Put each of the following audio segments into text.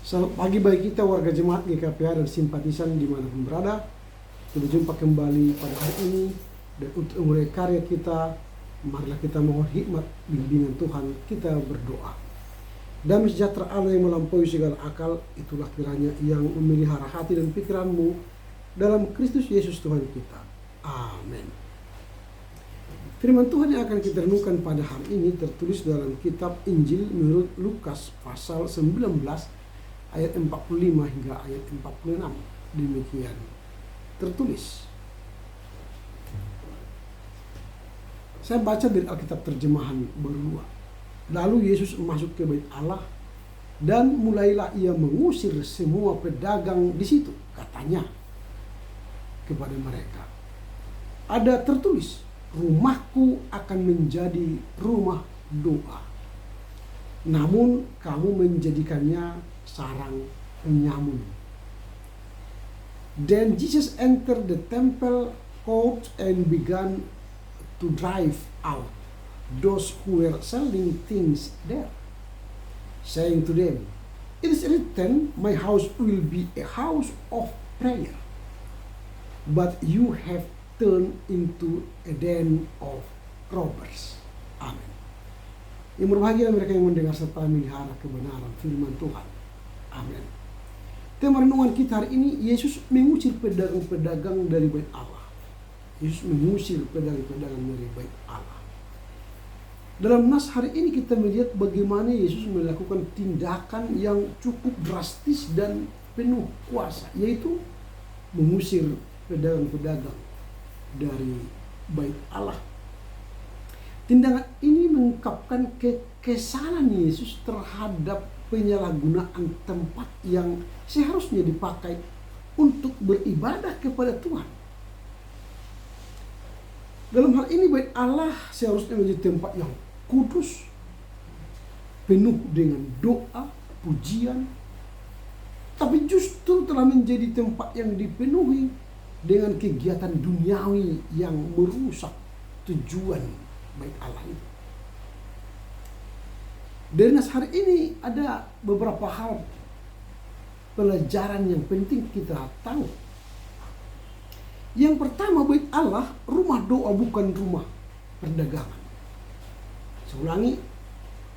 Selamat pagi bagi kita warga jemaat GKPA dan simpatisan dimanapun berada. Kita jumpa kembali pada hari ini, dan untuk memulai karya kita, marilah kita mohon hikmat bimbingan Tuhan. Kita berdoa. Damai sejahtera Allah yang melampaui segala akal, itulah kiranya yang memelihara hati dan pikiranmu dalam Kristus Yesus Tuhan kita. Amin. Firman Tuhan yang akan kita renungkan pada hari ini tertulis dalam kitab Injil menurut Lukas pasal 19 ayat 45 hingga ayat 46. Demikian tertulis. Saya baca dari Alkitab terjemahan baru 2. Lalu Yesus masuk ke bait Allah dan mulailah ia mengusir semua pedagang di situ. Katanya kepada mereka, ada tertulis, rumahku akan menjadi rumah doa, namun kamu menjadikannya sarang penyamun. Then Jesus entered the temple court and began to drive out those who were selling things there, saying to them, "It is written, my house will be a house of prayer, but you have turned into a den of robbers." Amin. Yang berbahagia mereka yang mendengar serta melihara kebenaran firman Tuhan. Amin. Tema renungan kita hari ini, Yesus mengusir pedagang-pedagang dari bait Allah. Yesus mengusir pedagang-pedagang dari bait Allah. Dalam nas hari ini kita melihat bagaimana Yesus melakukan tindakan yang cukup drastis dan penuh kuasa, yaitu mengusir pedagang-pedagang dari bait Allah. Tindakan ini mengungkapkan kekesalan Yesus terhadap penyalahgunaan tempat yang seharusnya dipakai untuk beribadah kepada Tuhan. Dalam hal ini bait Allah seharusnya menjadi tempat yang kudus, penuh dengan doa, pujian, tapi justru telah menjadi tempat yang dipenuhi dengan kegiatan duniawi yang merusak tujuan bait Allah itu. Dari nas hari ini ada beberapa hal pelajaran yang penting kita tahu. Yang pertama, bait Allah rumah doa, bukan rumah perdagangan. Saya ulangi,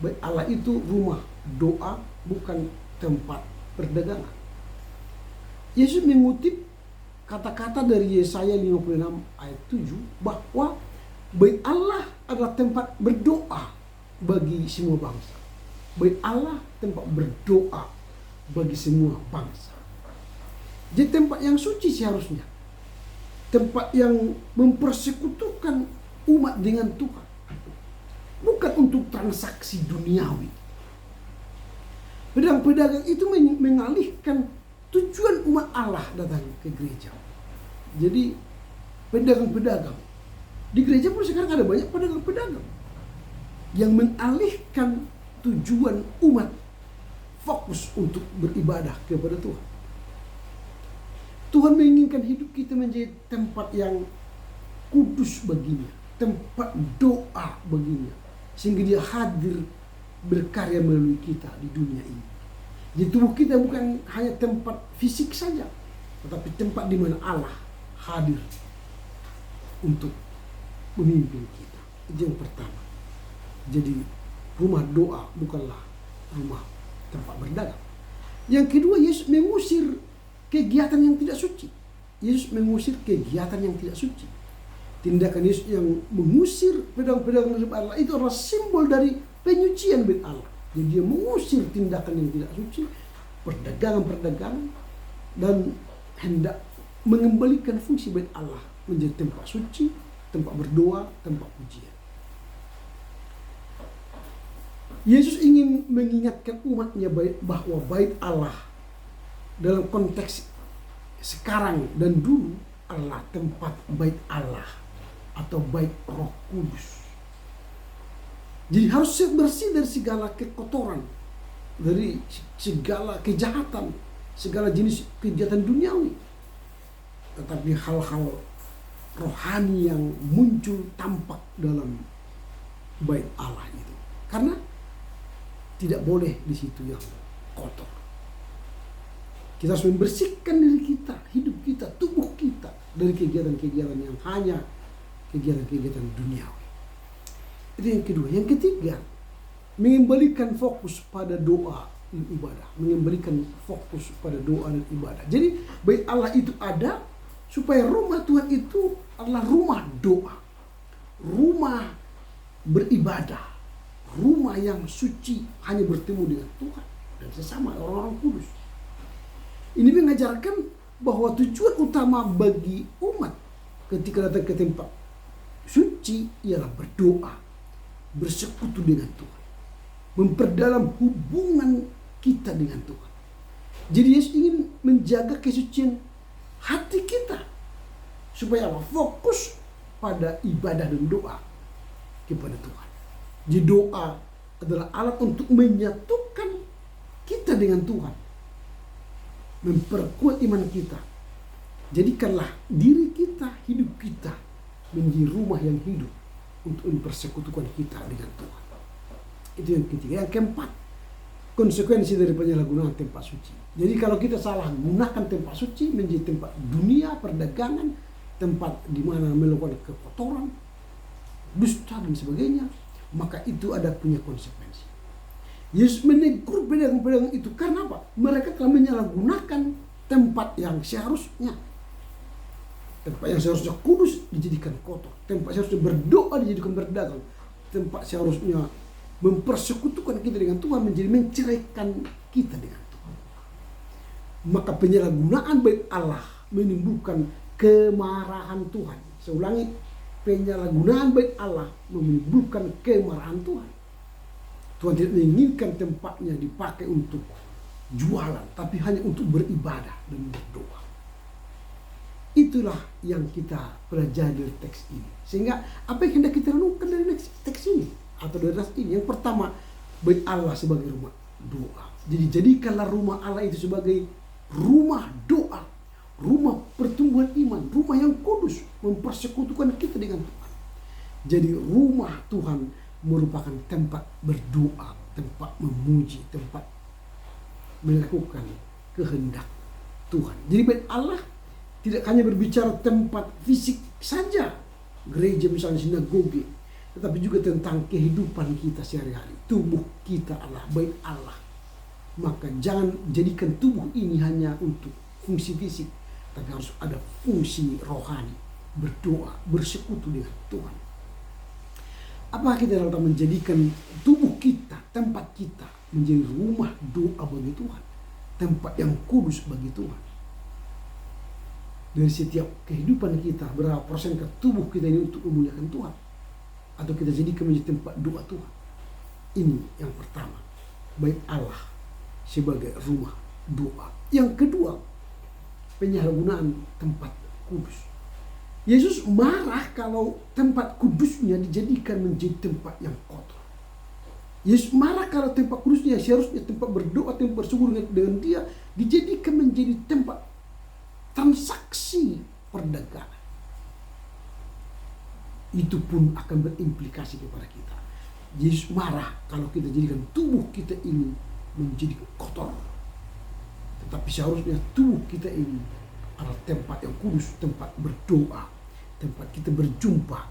bait Allah itu rumah doa, bukan tempat perdagangan. Yesus mengutip kata-kata dari Yesaya 56 ayat 7 bahwa bait Allah adalah tempat berdoa bagi semua bangsa. Bait Allah tempat berdoa bagi semua bangsa. Jadi tempat yang suci seharusnya. Tempat yang mempersekutukan umat dengan Tuhan. Bukan untuk transaksi duniawi. Pedagang-pedagang itu mengalihkan tujuan umat Allah datang ke gereja. Jadi pedagang-pedagang. Di gereja pun sekarang ada banyak pedagang-pedagang yang mengalihkan tujuan umat fokus untuk beribadah kepada Tuhan. Tuhan menginginkan hidup kita menjadi tempat yang kudus baginya, tempat doa baginya, sehingga dia hadir berkarya melalui kita di dunia ini. Jadi tubuh kita bukan hanya tempat fisik saja, tetapi tempat di mana Allah hadir untuk memimpin kita. Itu yang pertama. Jadi rumah doa bukanlah rumah tempat berdagang. Yang kedua, Yesus mengusir kegiatan yang tidak suci. Yesus mengusir kegiatan yang tidak suci. Tindakan Yesus yang mengusir pedagang-pedagang dari Allah itu adalah simbol dari penyucian bait Allah. Jadi dia mengusir tindakan yang tidak suci, perdagangan-perdagangan, dan hendak mengembalikan fungsi bait Allah menjadi tempat suci, tempat berdoa, tempat pujian. Yesus ingin mengingatkan umatnya bahwa bait Allah dalam konteks sekarang dan dulu adalah tempat bait Allah atau bait Roh Kudus. Jadi harus bersih dari segala kekotoran, dari segala kejahatan, segala jenis kegiatan duniawi. Tetapi hal-hal rohani yang muncul tampak dalam bait Allah itu. Karena tidak boleh di situ yang kotor. Kita harus membersihkan diri kita, hidup kita, tubuh kita dari kegiatan-kegiatan yang hanya kegiatan-kegiatan duniawi. Itu yang kedua. Yang ketiga, mengembalikan fokus pada doa dan ibadah. Mengembalikan fokus pada doa dan ibadah. Jadi bait Allah itu ada supaya rumah Tuhan itu adalah rumah doa, rumah beribadah, rumah yang suci hanya bertemu dengan Tuhan dan sesama orang-orang kudus. Ini mengajarkan bahwa tujuan utama bagi umat ketika datang ke tempat suci ialah berdoa, bersekutu dengan Tuhan, memperdalam hubungan kita dengan Tuhan. Jadi Yesus ingin menjaga kesucian hati kita supaya fokus pada ibadah dan doa kepada Tuhan. Jadi doa adalah alat untuk menyatukan kita dengan Tuhan, memperkuat iman kita. Jadikanlah diri kita, hidup kita menjadi rumah yang hidup untuk mempersekutukan kita dengan Tuhan. Itu yang ketiga. Yang keempat, konsekuensi dari penyalahgunaan tempat suci. Jadi kalau kita salah gunakan tempat suci menjadi tempat dunia, perdagangan, tempat di mana melakukan kekotoran, dusta dan sebagainya, maka itu ada punya konsekuensi. Yesus menegur pedagang-pedagang itu karena apa? Mereka telah menyalahgunakan tempat yang seharusnya, tempat yang seharusnya kudus dijadikan kotor, tempat seharusnya berdoa dijadikan berdagang, tempat seharusnya mempersekutukan kita dengan Tuhan menjadi menceraikan kita dengan Tuhan. Maka penyalahgunaan bait Allah menimbulkan kemarahan Tuhan. Saya ulangi, penyalahgunaan bait Allah menimbulkan kemarahan Tuhan. Tuhan tidak menginginkan tempatnya dipakai untuk jualan, tapi hanya untuk beribadah dan berdoa. Itulah yang kita pelajari dari teks ini. Sehingga apa yang hendak kita renungkan dari teks ini atau dari teks ini? Yang pertama, bait Allah sebagai rumah doa. Jadi jadikanlah rumah Allah itu sebagai rumah doa, rumah pertumbuhan iman, rumah yang kudus, mempersekutukan kita dengan Tuhan. Jadi rumah Tuhan merupakan tempat berdoa, tempat memuji, tempat melakukan kehendak Tuhan. Jadi bait Allah tidak hanya berbicara tempat fisik saja, gereja misalnya sinagoge, tetapi juga tentang kehidupan kita sehari-hari. Tubuh kita adalah bait Allah. Maka jangan jadikan tubuh ini hanya untuk fungsi fisik, tapi harus ada fungsi rohani, berdoa, bersekutu dengan Tuhan. Apakah kita dalam menjadikan tubuh kita, tempat kita menjadi rumah doa bagi Tuhan, tempat yang kudus bagi Tuhan? Dari setiap kehidupan kita, berapa persen ke tubuh kita ini untuk memuliakan Tuhan? Atau kita jadikan menjadi tempat doa Tuhan? Ini yang pertama, bait Allah sebagai rumah doa. Yang kedua, penyalahgunaan tempat kudus. Yesus marah kalau tempat kudusnya dijadikan menjadi tempat yang kotor. Yesus marah kalau tempat kudusnya seharusnya tempat berdoa, tempat bersekutu dengan Dia, dijadikan menjadi tempat transaksi perdagangan. Itu pun akan berimplikasi kepada kita. Yesus marah kalau kita jadikan tubuh kita ini menjadi kotor. Tetapi seharusnya tubuh kita ini adalah tempat yang kudus, tempat berdoa, tempat kita berjumpa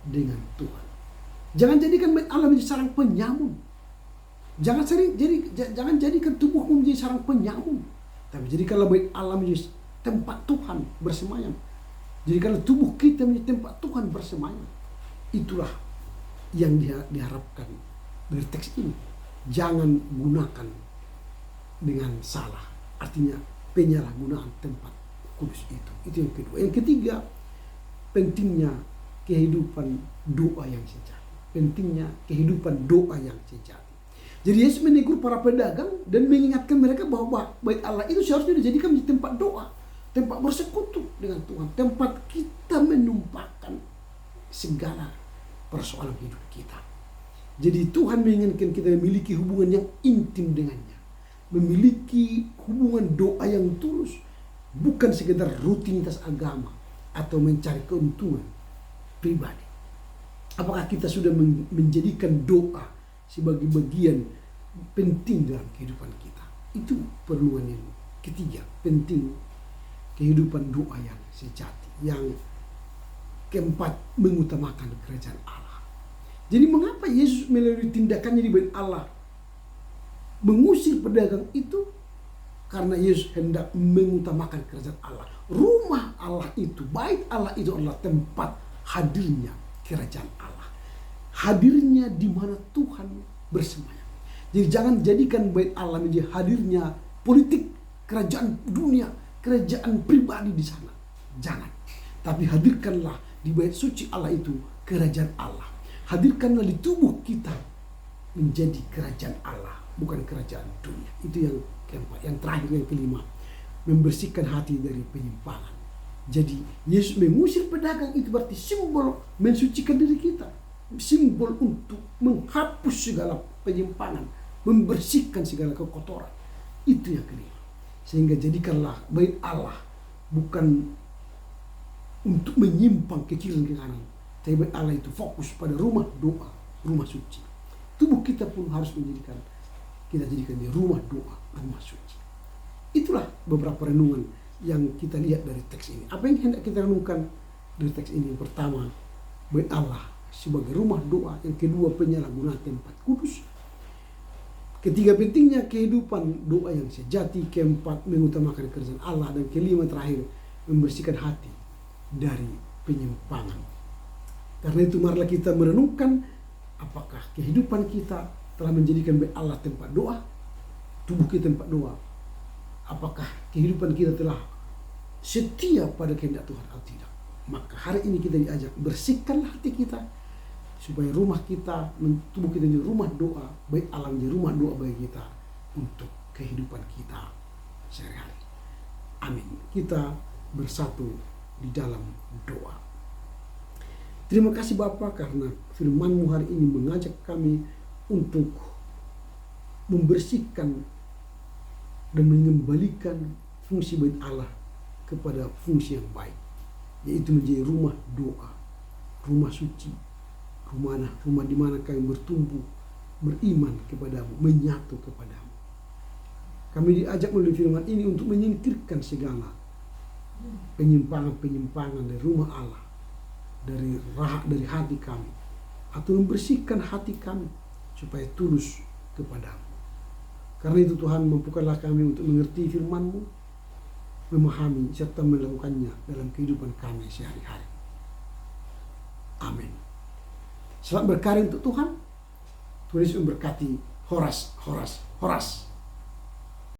dengan Tuhan. Jangan jadikan bait Allah menjadi sarang penyamun. Jangan jadikan tubuhmu menjadi sarang penyamun. Tapi jadikanlah bait Allah menjadi tempat Tuhan bersemayam. Jadikanlah tubuh kita menjadi tempat Tuhan bersemayam. Itulah yang diharapkan dari teks ini. Jangan gunakan dengan salah. Artinya penyalahgunaan tempat kudus itu. Itu yang kedua. Yang ketiga, pentingnya kehidupan doa yang sejati. Pentingnya kehidupan doa yang sejati. Jadi Yesus menegur para pedagang dan mengingatkan mereka bahwa bait Allah itu seharusnya dijadikan menjadi tempat doa, tempat bersekutu dengan Tuhan, tempat kita menumpahkan segala persoalan hidup kita. Jadi Tuhan menginginkan kita memiliki hubungan yang intim dengannya, memiliki hubungan doa yang tulus, bukan sekedar rutinitas agama atau mencari keuntungan pribadi. Apakah kita sudah menjadikan doa sebagai bagian penting dalam kehidupan kita? Itu perluan yang ketiga, penting kehidupan doa yang sejati. Yang keempat, mengutamakan kerajaan Allah. Jadi mengapa Yesus melalui tindakannya di bait Allah mengusir pedagang itu? Karena Yesus hendak mengutamakan kerajaan Allah. Rumah Allah itu, bait Allah itu adalah tempat hadirnya kerajaan Allah. Hadirnya di mana Tuhan bersemayam. Jadi jangan jadikan bait Allah menjadi hadirnya politik, kerajaan dunia, kerajaan pribadi di sana. Jangan. Tapi hadirkanlah di bait suci Allah itu kerajaan Allah. Hadirkanlah di tubuh kita menjadi kerajaan Allah, bukan kerajaan dunia. Itu yang keempat. Yang terakhir, yang kelima, membersihkan hati dari penyimpangan. Jadi Yesus mengusir pedagang itu berarti simbol mensucikan diri kita. Simbol untuk menghapus segala penyimpangan, membersihkan segala kekotoran. Itu yang kelima. Sehingga jadikanlah bait Allah bukan untuk menyimpang ke kiri ke kanan. Tapi bait Allah itu fokus pada rumah doa, rumah suci. Tubuh kita pun harus kita jadikan dia rumah doa, rumah suci. Itulah beberapa renungan yang kita lihat dari teks ini. Apa yang hendak kita renungkan dari teks ini? Yang pertama, bait Allah sebagai rumah doa. Yang kedua, penyalahgunaan tempat kudus. Ketiga, pentingnya kehidupan doa yang sejati. Keempat, mengutamakan kerajaan Allah. Dan kelima, terakhir, membersihkan hati dari penyimpangan. Karena itu marilah kita merenungkan apakah kehidupan kita telah menjadikan bait Allah tempat doa, tubuh kita tempat doa. Apakah kehidupan kita telah setia pada kehendak Tuhan atau tidak? Maka hari ini kita diajak, bersihkanlah hati kita supaya rumah kita, tubuh kita menjadi rumah doa, bait Allah menjadi rumah doa bagi kita untuk kehidupan kita sehari-hari. Amin. Kita bersatu di dalam doa. Terima kasih Bapa, karena firman-Mu hari ini mengajak kami untuk membersihkan dan mengembalikan fungsi bait Allah kepada fungsi yang baik, yaitu menjadi rumah doa, rumah suci, rumah di mana kami bertumbuh, beriman kepadamu, menyatu kepadamu. Kami diajak melalui firman ini untuk menyingkirkan segala penyimpangan-penyimpangan dari rumah Allah, dari hati kami, atau membersihkan hati kami supaya tulus kepadamu. Karena itu Tuhan, mampukanlah kami untuk mengerti firman-Mu, memahami serta melakukannya dalam kehidupan kami sehari-hari. Amin. Selamat berkarya untuk Tuhan. Tuhan Yesus memberkati. Horas.